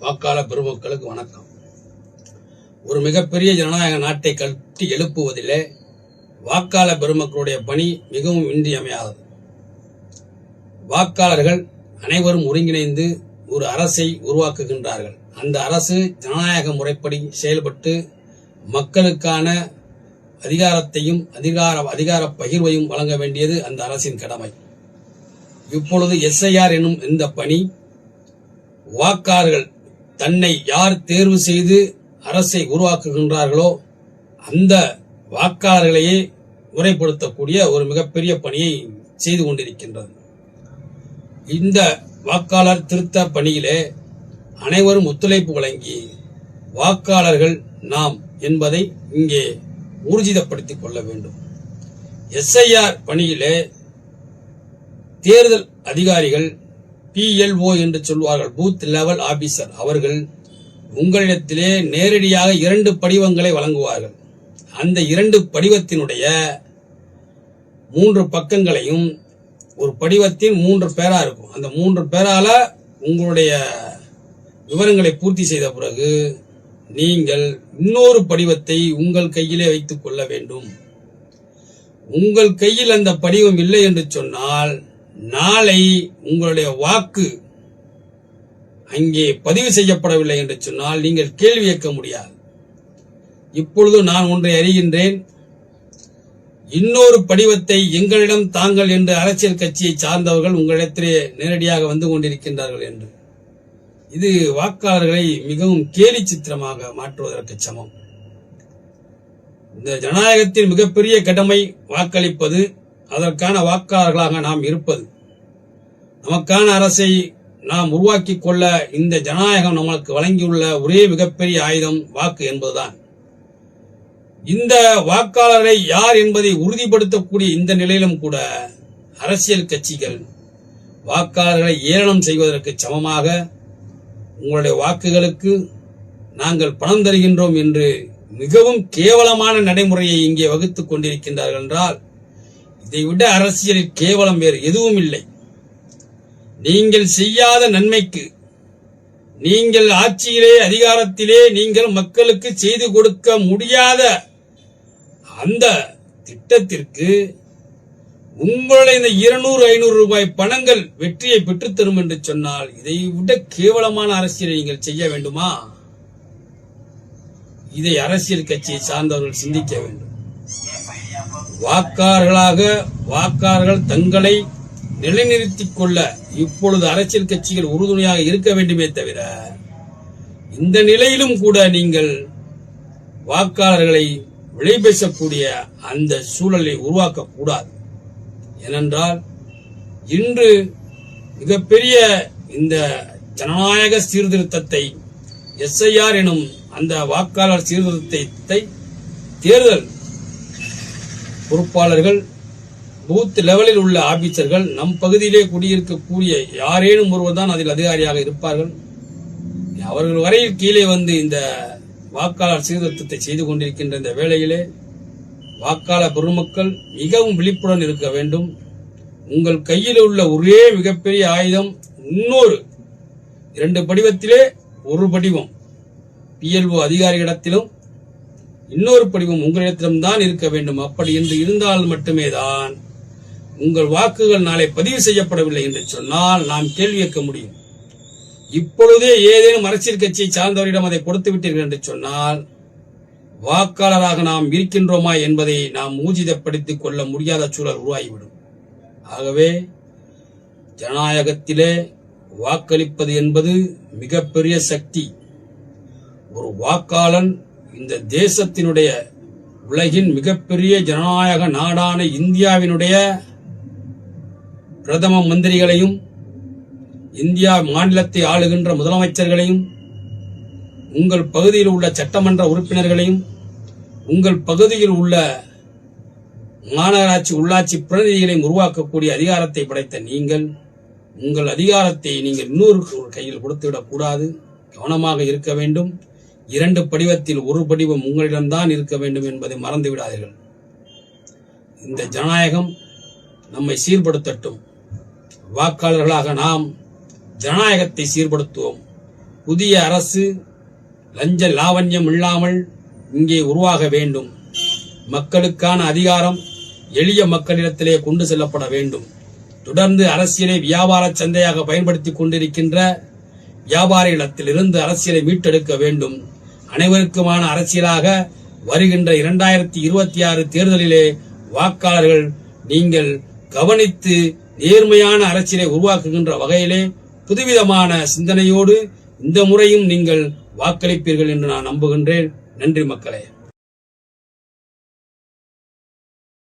வாக்காளர் பெருமக்களுக்கு வணக்கம். ஒரு மிகப்பெரிய ஜனநாயக நாட்டை கட்டி எழுப்புவதிலே வாக்காளர் பெருமக்களுடைய பணி மிகவும் இன்றியமையாதது. வாக்காளர்கள் அனைவரும் ஒருங்கிணைந்து ஒரு அரசை உருவாக்குகின்றார்கள். அந்த அரசு ஜனநாயக முறைப்படி செயல்பட்டு மக்களுக்கான அதிகாரத்தையும் அதிகார பகிர்வையும் வழங்க வேண்டியது அந்த அரசின் கடமை. இப்பொழுது எஸ்ஐஆர் என்னும் இந்த பணி வாக்காளர்கள் தன்னை யார் தேர்வு செய்து அரசை உருவாக்குகின்றார்களோ அந்த வாக்காளர்களையே முறைப்படுத்தக்கூடிய ஒரு மிகப்பெரிய பணியை செய்து கொண்டிருக்கின்றது. இந்த வாக்காளர் திருத்த பணியிலே அனைவரும் ஒத்துழைப்பு வழங்கி வாக்காளர்கள் நாம் என்பதை இங்கே ஊர்ஜிதப்படுத்திக் கொள்ள வேண்டும். எஸ்ஐஆர் பணியிலே தேர்தல் அதிகாரிகள் PLO என்று சொல்வார்கள், பூத் லெவல் ஆபீசர், அவர்கள் உங்களிடத்திலே நேரடியாக 2 படிவங்களை வழங்குவார்கள். அந்த 2 படிவத்தினுடைய 3 பக்கங்களையும் ஒரு படிவத்தின் 3 பேரா இருக்கும். அந்த 3 பேரால உங்களுடைய விவரங்களை பூர்த்தி செய்த பிறகு நீங்கள் இன்னொரு படிவத்தை உங்கள் கையிலே வைத்துக் கொள்ள வேண்டும். உங்கள் கையில் அந்த படிவம் இல்லை என்று சொன்னால் நாளை உங்களுடைய வாக்கு அங்கே பதிவு செய்யப்படவில்லை என்று சொன்னால் நீங்கள் கேள்வி கேட்க முடியாது. இப்பொழுது நான் ஒன்றை அறிகின்றேன், இன்னொரு படிவத்தை எங்களிடம் தாங்கள் என்று அரசியல் கட்சியை சார்ந்தவர்கள் உங்களிடத்திலே நேரடியாக வந்து கொண்டிருக்கின்றார்கள் என்று. இது வாக்காளர்களை மிகவும் கேலி சித்திரமாக மாற்றுவதற்கு சமம். இந்த ஜனநாயகத்தின் மிகப்பெரிய கடமை வாக்களிப்பது, அதற்கான வாக்காளர்களாக நாம் இருப்பது. நமக்கான அரசை நாம் உருவாக்கிக் கொள்ள இந்த ஜனநாயகம் நமக்கு வழங்கியுள்ள ஒரே மிகப்பெரிய ஆயுதம் வாக்கு என்பதுதான். இந்த வாக்காளரை யார் என்பதை உறுதிப்படுத்தக்கூடிய இந்த நிலையிலும் கூட அரசியல் கட்சிகள் வாக்காளர்களை ஏளனம் செய்வதற்கு சமமாக உங்களுடைய வாக்குகளுக்கு நாங்கள் பணம் தருகின்றோம் என்று மிகவும் கேவலமான நடைமுறையை இங்கே வகுத்துக் கொண்டிருக்கின்றார்கள் என்றால் இதைவிட அரசியலில் கேவலம் வேறு எதுவும் இல்லை. நீங்கள் செய்யாத நன்மைக்கு, நீங்கள் ஆட்சியிலே அதிகாரத்திலே நீங்கள் மக்களுக்கு செய்து கொடுக்க முடியாத அந்த திட்டத்திற்கு உங்களுடைய இந்த 200-500 ரூபாய் பணங்கள் வெற்றியை பெற்றுத்தரும் என்று சொன்னால் இதை விட கேவலமான அரசியலை நீங்கள் செய்ய வேண்டுமா? இதை அரசியல் கட்சியை சார்ந்தவர்கள் சிந்திக்க வேண்டும். வாக்காளர்கள் தங்களை நிலைநிறுத்திக் கொள்ள இப்பொழுது அரசியல் கட்சிகள் உறுதுணையாக இருக்க வேண்டுமே தவிர இந்த நிலையிலும் கூட நீங்கள் வாக்காளர்களை விலை பேசக்கூடிய அந்த சூழலை உருவாக்கக்கூடாது. ஏனென்றால் இன்று மிகப்பெரிய இந்த ஜனநாயக சீர்திருத்தத்தை, எஸ்ஐஆர் எனும் அந்த வாக்காளர் சீர்திருத்தத்தை தேர்தல் பொறுப்பாளர்கள், பூத் லெவலில் உள்ள ஆபீசர்கள், நம் பகுதியிலே குடியிருக்கக்கூடிய யாரேனும் ஒருவர் தான் அதில் அதிகாரியாக இருப்பார்கள். அவர்கள் வரையில் கீழே வந்து இந்த வாக்காளர் சீர்திருத்தத்தை செய்து கொண்டிருக்கின்ற இந்த வேளையிலே வாக்காளர் பெருமக்கள் மிகவும் விழிப்புடன் இருக்க வேண்டும். உங்கள் கையில் உள்ள ஒரே மிகப்பெரிய ஆயுதம் இன்னொரு 2 படிவத்திலே ஒரு படிவம் PLO அதிகாரிகளிடத்திலும் இன்னொரு படிவம் உங்களிடத்திலும் தான் இருக்க வேண்டும். அப்படி என்று இருந்தால் மட்டுமே தான் உங்கள் வாக்குகள் நாளை பதிவு செய்யப்படவில்லை என்று சொன்னால் நாம் கேள்வி கேட்க முடியும். இப்பொழுதே ஏதேனும் அரசியல் கட்சியை சார்ந்தவரிடம் அதை கொடுத்து விட்டீர்கள் என்று சொன்னால் வாக்காளராக நாம் இருக்கின்றோமா என்பதை நாம் ஊர்ஜிதப்படுத்திக் கொள்ள முடியாத சூழல் உருவாகிவிடும். ஆகவே ஜனநாயகத்திலே வாக்களிப்பது என்பது மிகப்பெரிய சக்தி. ஒரு வாக்காளன் இந்த தேசத்தினுடைய, உலகின் மிகப்பெரிய ஜனநாயக நாடான இந்தியாவினுடைய பிரதம மந்திரிகளையும், இந்தியா மாநிலத்தை ஆளுகின்ற முதலமைச்சர்களையும், உங்கள் பகுதியில் உள்ள சட்டமன்ற உறுப்பினர்களையும், உங்கள் பகுதியில் உள்ள மாநகராட்சி உள்ளாட்சி பிரதிநிதிகளையும் உருவாக்கக்கூடிய அதிகாரத்தை படைத்த நீங்கள் உங்கள் அதிகாரத்தை நீங்கள் இன்னொரு கையில் கொடுத்துவிடக் கூடாது. கவனமாக இருக்க வேண்டும். 2 படிவத்தில் ஒரு படிவம் உங்களிடம்தான் இருக்க வேண்டும் என்பதை மறந்து விடாதீர்கள். இந்த ஜனநாயகம் நம்மை சீர்படுத்தட்டும். வாக்காளர்களாக நாம் ஜனநாயகத்தை சீர்படுத்துவோம். புதிய அரசு லஞ்ச லாவண்யம் இல்லாமல் இங்கே உருவாக வேண்டும். மக்களுக்கான அதிகாரம் எளிய மக்களிடத்திலே கொண்டு செல்லப்பட வேண்டும். தொடர்ந்து அரசியலை வியாபார சந்தையாக பயன்படுத்திக் கொண்டிருக்கின்ற வியாபாரிகளிடத்திலிருந்து அரசியலை மீட்டெடுக்க வேண்டும். அனைவருக்குமான அரசியலாக வருகின்ற 2026 தேர்தலிலே வாக்காளர்கள் நீங்கள் கவனித்து நேர்மையான அரசியலை உருவாக்குகின்ற வகையிலே புதுவிதமான சிந்தனையோடு இந்த முறையும் நீங்கள் வாக்களிப்பீர்கள் என்று நான் நம்புகின்றேன். நன்றி மக்களே.